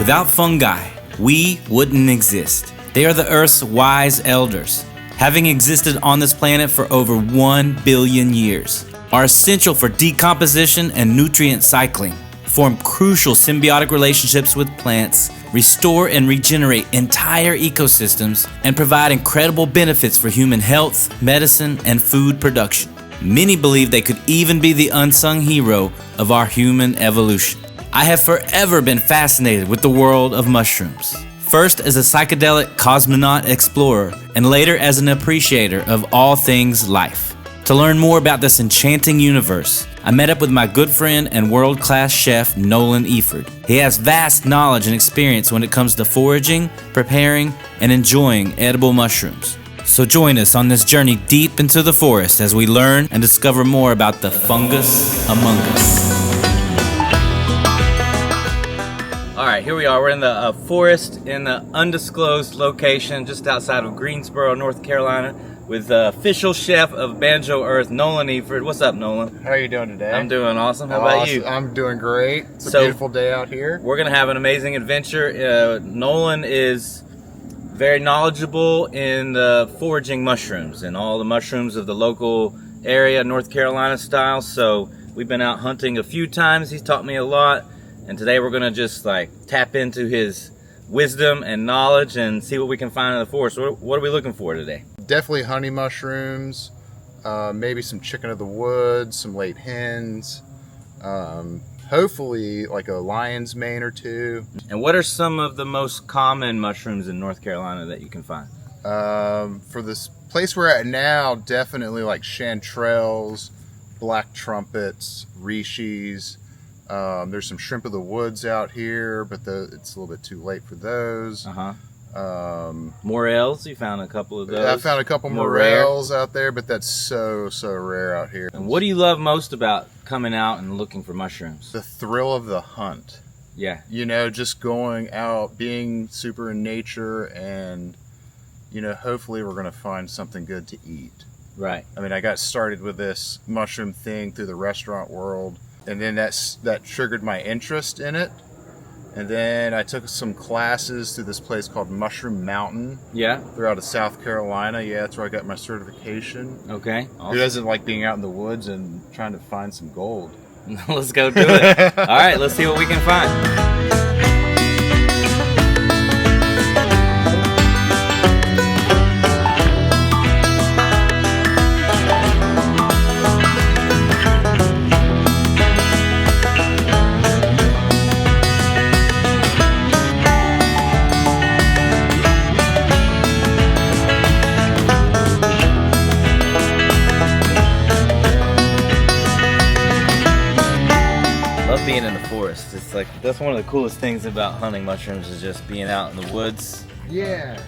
Without fungi, we wouldn't exist. They are the Earth's wise elders, having existed on this planet for over 1 billion years, are essential for decomposition and nutrient cycling, form crucial symbiotic relationships with plants, restore and regenerate entire ecosystems, and provide incredible benefits for human health, medicine, and food production. Many believe they could even be the unsung hero of our human evolution. I have forever been fascinated with the world of mushrooms. First as a psychedelic cosmonaut explorer, and later as an appreciator of all things life. To learn more about this enchanting universe, I met up with my good friend and world-class chef, Nolan Efird. He has vast knowledge and experience when it comes to foraging, preparing, and enjoying edible mushrooms. So join us on this journey deep into the forest as we learn and discover more about the fungus among us. All right, here we are. We're in the forest in the undisclosed location just outside of Greensboro, North Carolina, with the official chef of Banjo Earth, Nolan Efird. What's up, Nolan? How are you doing today? I'm doing awesome. How about you? I'm doing great. It's a beautiful day out here. We're going to have an amazing adventure. Nolan is very knowledgeable in the foraging mushrooms and all the mushrooms of the local area, North Carolina style. So we've been out hunting a few times. He's taught me a lot. And today we're gonna just like tap into his wisdom and knowledge and see what we can find in the forest. What are we looking for today? Definitely honey mushrooms, maybe some chicken of the woods, some late hens, hopefully like a lion's mane or two. And what are some of the most common mushrooms in North Carolina that you can find? For this place we're at now, definitely like chanterelles, black trumpets, rishis. There's some shrimp of the woods out here, but it's a little bit too late for those. Morels, you found a couple of those. I found a couple morels out there, but that's so rare out here. And what do you love most about coming out and looking for mushrooms? The thrill of the hunt. Yeah. You know, just going out, being super in nature, and, you know, hopefully we're going to find something good to eat. Right. I mean, I got started with this mushroom thing through the restaurant world. And then that triggered my interest in it. And then I took some classes through this place called Mushroom Mountain. Yeah. They're out of South Carolina. Yeah, that's where I got my certification. Okay. Awesome. Who doesn't like being out in the woods and trying to find some gold? Let's go do it. All right, let's see what we can find. Being in the forest, it's like that's one of the coolest things about hunting mushrooms is just being out in the woods. Yeah.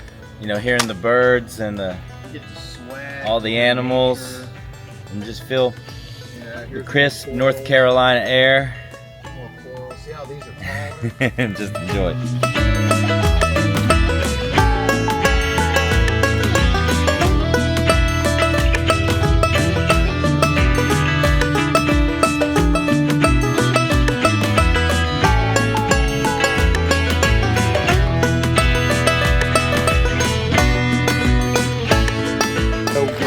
You know, hearing the birds and Get the sweat, all the animals, and just feel the crisp North Carolina air. See how these are And just enjoy it.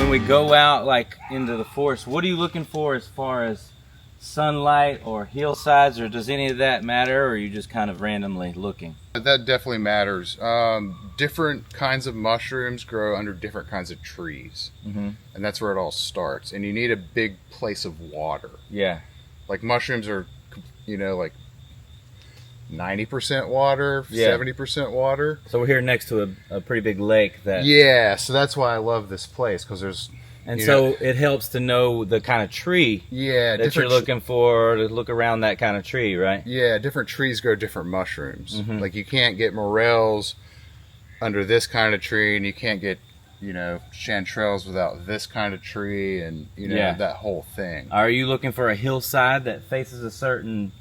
We go out like into the forest, what are you looking for as far as sunlight or hillsides, or does any of that matter, or are you just kind of randomly looking? That definitely matters. Different kinds of mushrooms grow under different kinds of trees. And that's where it all starts. And you need a big place of water. Yeah. Like mushrooms are, you know, like 90% water, 70% water. So we're here next to a pretty big lake that... Yeah, so that's why I love this place, because there's... And so it helps to know the kind of tree that you're looking for, to look around that kind of tree, right? Yeah, different trees grow different mushrooms. Like you can't get morels under this kind of tree, and you can't get, you know, chanterelles without this kind of tree, and, you know, that whole thing. Are you looking for a hillside that faces a certain...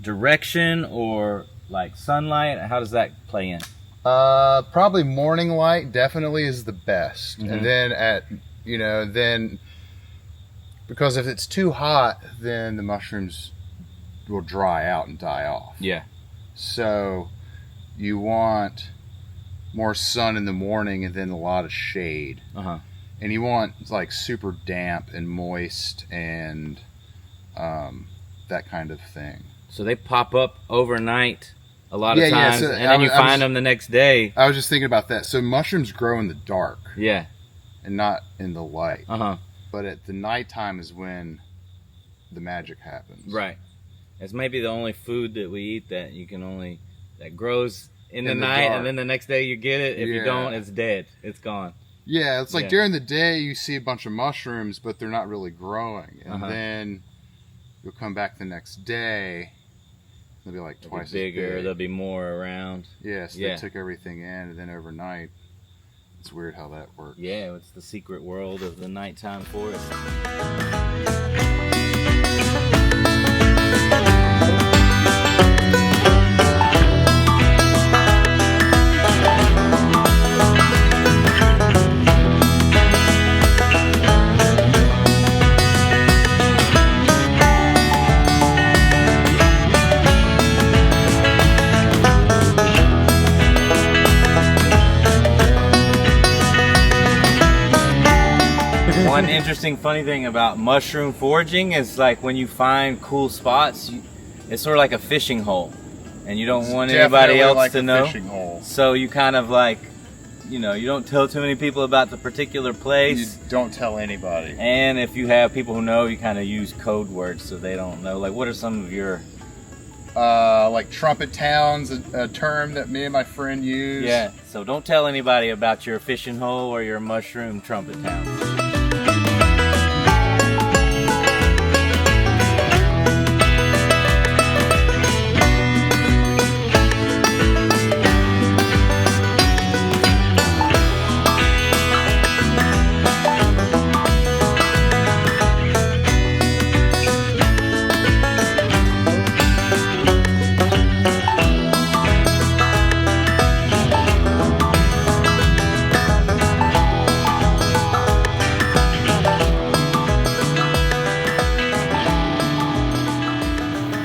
direction or like sunlight? How does that play in? Probably morning light definitely is the best. And then then because if it's too hot, then the mushrooms will dry out and die off. Yeah. So you want more sun in the morning and then a lot of shade. And you want like super damp and moist and that kind of thing. So they pop up overnight a lot of times, so and then you find them the next day. I was just thinking about that. So mushrooms grow in the dark. Yeah. And not in the light. But at the nighttime is when the magic happens. Right. It's maybe the only food that we eat that grows in the night, dark. And then the next day you get it. If you don't, it's dead. It's gone. Yeah, it's like during the day you see a bunch of mushrooms, but they're not really growing. And then you'll come back the next day, they'll be like twice as bigger. There'll be more around. Yeah, so they took everything in, and then overnight, it's weird how that works. Yeah, it's the secret world of the nighttime forest. One interesting, funny thing about mushroom foraging is like when you find cool spots, it's sort of like a fishing hole, and you don't want anybody else to know. So you kind of like, you don't tell too many people about the particular place. You don't tell anybody. And if you have people who know, you kind of use code words so they don't know. Like, what are some of your... like trumpet towns, a term that me and my friend use. Yeah, so don't tell anybody about your fishing hole or your mushroom trumpet towns.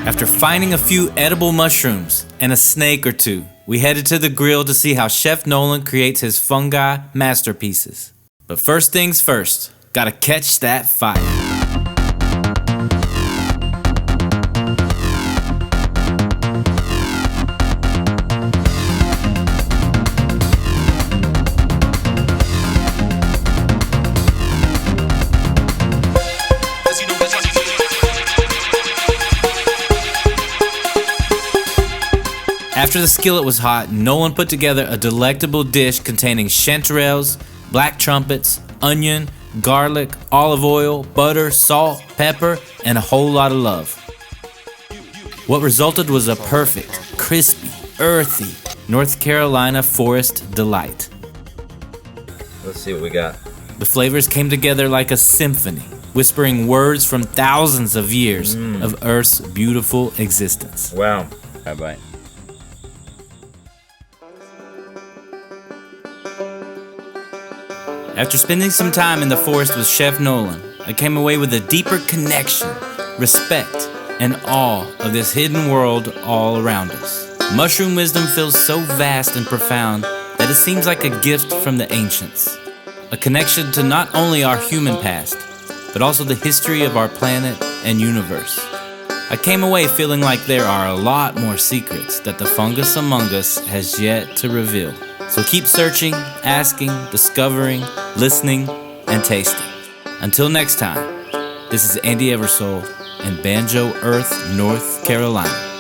After finding a few edible mushrooms and a snake or two, we headed to the grill to see how Chef Nolan creates his fungi masterpieces. But first things first, gotta catch that fire. After the skillet was hot, Nolan put together a delectable dish containing chanterelles, black trumpets, onion, garlic, olive oil, butter, salt, pepper, and a whole lot of love. What resulted was a perfect, crispy, earthy North Carolina forest delight. Let's see what we got. The flavors came together like a symphony, whispering words from thousands of years of Earth's beautiful existence. Wow. Bye-bye. After spending some time in the forest with Chef Nolan, I came away with a deeper connection, respect, and awe of this hidden world all around us. Mushroom wisdom feels so vast and profound that it seems like a gift from the ancients. A connection to not only our human past, but also the history of our planet and universe. I came away feeling like there are a lot more secrets that the fungus among us has yet to reveal. So keep searching, asking, discovering, listening, and tasting. Until next time, this is Andy Eversole in Banjo, North Carolina.